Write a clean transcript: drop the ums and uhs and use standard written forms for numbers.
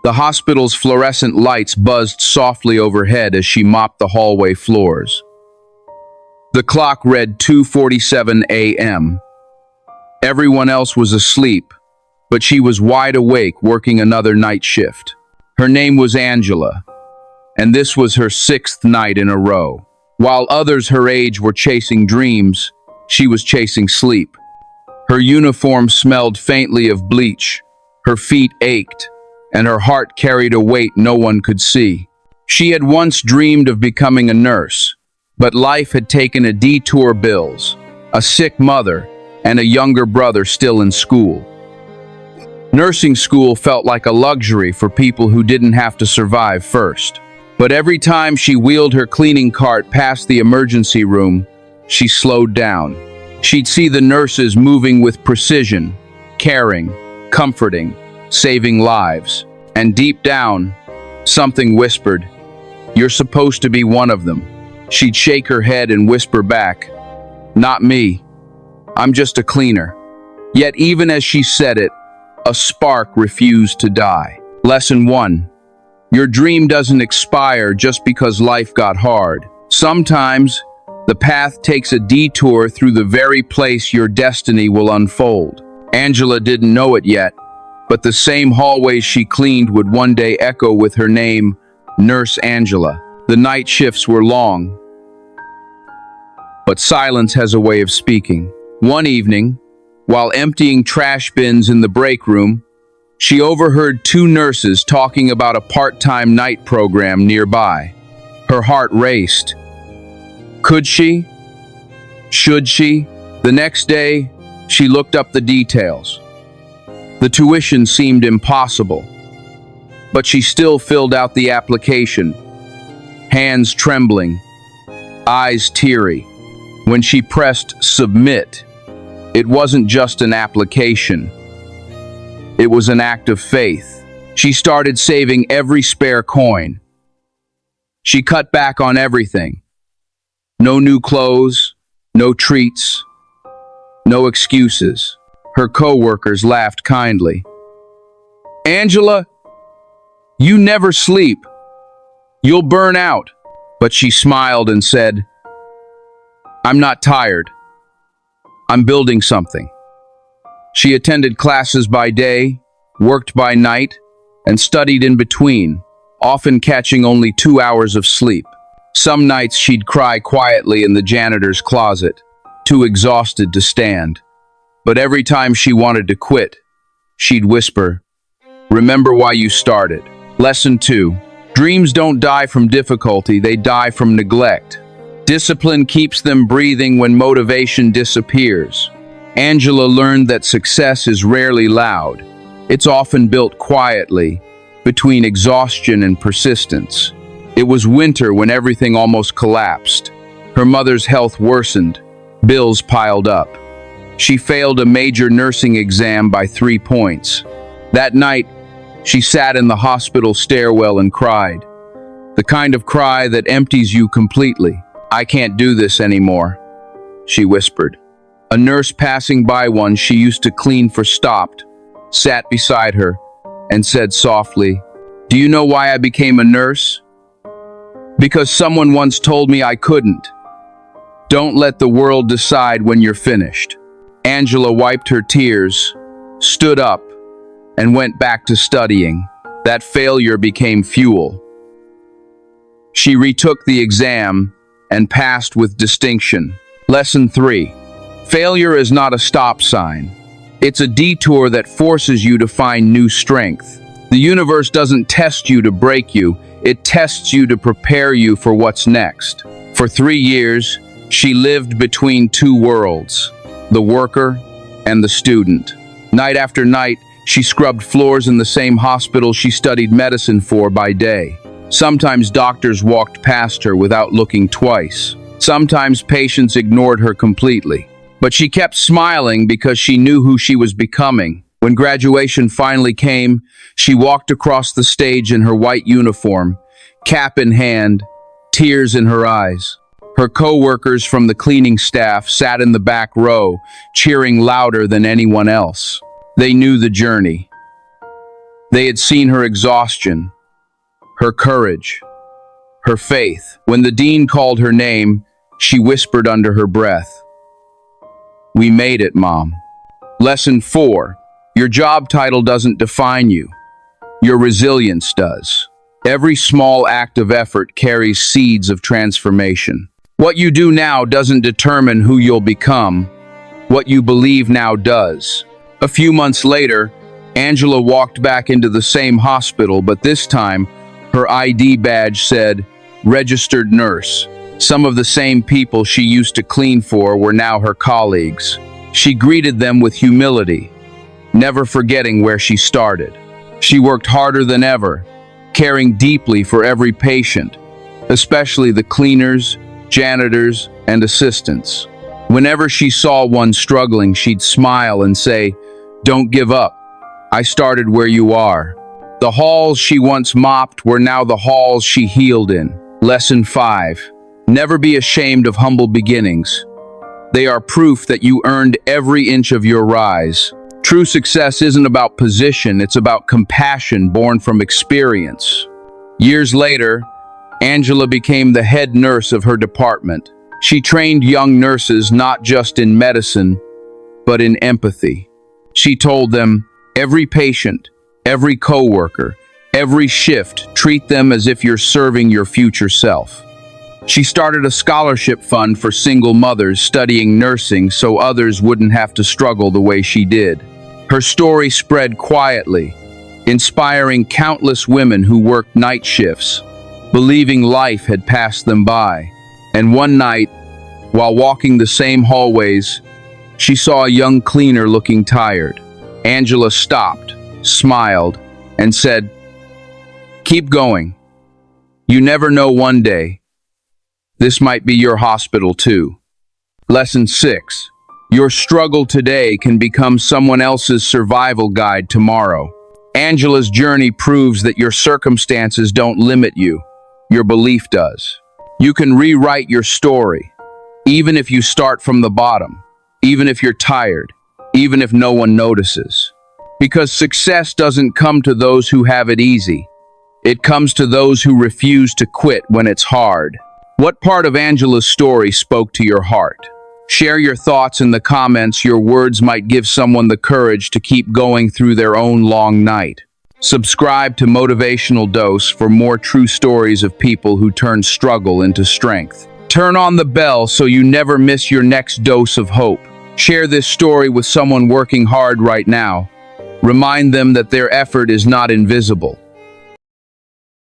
The hospital's fluorescent lights buzzed softly overhead as she mopped the hallway floors. The clock read 2:47 a.m. Everyone else was asleep, but she was wide awake working another night shift. Her name was Angela, and this was her 6th night in a row. While others her age were chasing dreams, she was chasing sleep. Her uniform smelled faintly of bleach, her feet ached, and her heart carried a weight no one could see. She had once dreamed of becoming a nurse, but life had taken a detour: bills, a sick mother, and a younger brother still in school. Nursing school felt like a luxury for people who didn't have to survive first. But every time she wheeled her cleaning cart past the emergency room, she slowed down. She'd see the nurses moving with precision, caring, comforting, saving lives. And deep down, something whispered, "You're supposed to be one of them." She'd shake her head and whisper back, "Not me. I'm just a cleaner." Yet even as she said it, a spark refused to die. Lesson 1. Your dream doesn't expire just because life got hard. Sometimes, the path takes a detour through the very place your destiny will unfold. Angela didn't know it yet, but the same hallways she cleaned would one day echo with her name, Nurse Angela. The night shifts were long, but silence has a way of speaking. One evening, while emptying trash bins in the break room, she overheard 2 nurses talking about a part-time night program nearby. Her heart raced. Could she? Should she? The next day, she looked up the details. The tuition seemed impossible, but she still filled out the application, hands trembling, eyes teary. When she pressed submit, it wasn't just an application. It was an act of faith. She started saving every spare coin. She cut back on everything. No new clothes, no treats, no excuses. Her co-workers laughed kindly. "Angela, you never sleep. You'll burn out." But she smiled and said, "I'm not tired. I'm building something." She attended classes by day, worked by night, and studied in between, often catching only 2 hours of sleep. Some nights she'd cry quietly in the janitor's closet, too exhausted to stand. But every time she wanted to quit, she'd whisper, "Remember why you started." Lesson 2. Dreams don't die from difficulty, they die from neglect. Discipline keeps them breathing when motivation disappears. Angela learned that success is rarely loud. It's often built quietly, between exhaustion and persistence. It was winter when everything almost collapsed. Her mother's health worsened, bills piled up. She failed a major nursing exam by 3 points. That night, she sat in the hospital stairwell and cried. The kind of cry that empties you completely. "I can't do this anymore," she whispered. A nurse passing by one she used to clean for stopped, sat beside her, and said softly, "Do you know why I became a nurse? Because someone once told me I couldn't. Don't let the world decide when you're finished." Angela wiped her tears, stood up, and went back to studying. That failure became fuel. She retook the exam and passed with distinction. Lesson 3. Failure is not a stop sign. It's a detour that forces you to find new strength. The universe doesn't test you to break you, it tests you to prepare you for what's next. For 3 years, she lived between 2 worlds, the worker and the student. Night after night, she scrubbed floors in the same hospital she studied medicine for by day. Sometimes doctors walked past her without looking twice. Sometimes patients ignored her completely. But she kept smiling because she knew who she was becoming. When graduation finally came, she walked across the stage in her white uniform, cap in hand, tears in her eyes. Her co-workers from the cleaning staff sat in the back row, cheering louder than anyone else. They knew the journey. They had seen her exhaustion, her courage, her faith. When the dean called her name, she whispered under her breath, "We made it, Mom." Lesson 4. Your job title doesn't define you. Your resilience does. Every small act of effort carries seeds of transformation. What you do now doesn't determine who you'll become. What you believe now does. A few months later, Angela walked back into the same hospital, but this time, her ID badge said, "Registered Nurse." Some of the same people she used to clean for were now her colleagues. She greeted them with humility, never forgetting where she started. She worked harder than ever, caring deeply for every patient, especially the cleaners, janitors, and assistants. Whenever she saw one struggling, she'd smile and say, "Don't give up. I started where you are." The halls she once mopped were now the halls she healed in. Lesson 5. Never be ashamed of humble beginnings. They are proof that you earned every inch of your rise. True success isn't about position, it's about compassion born from experience. Years later, Angela became the head nurse of her department. She trained young nurses not just in medicine, but in empathy. She told them, every patient, every coworker, every shift, treat them as if you're serving your future self. She started a scholarship fund for single mothers studying nursing so others wouldn't have to struggle the way she did. Her story spread quietly, inspiring countless women who worked night shifts, believing life had passed them by. And one night, while walking the same hallways, she saw a young cleaner looking tired. Angela stopped, smiled, and said, "Keep going. You never know, one day this might be your hospital too." Lesson 6. Your struggle today can become someone else's survival guide tomorrow. Angela's journey proves that your circumstances don't limit you. Your belief does. You can rewrite your story, even if you start from the bottom, even if you're tired, even if no one notices. Because success doesn't come to those who have it easy. It comes to those who refuse to quit when it's hard. What part of Angela's story spoke to your heart? Share your thoughts in the comments. Your words might give someone the courage to keep going through their own long night. Subscribe to Motivational Dose for more true stories of people who turn struggle into strength. Turn on the bell so you never miss your next dose of hope. Share this story with someone working hard right now. Remind them that their effort is not invisible.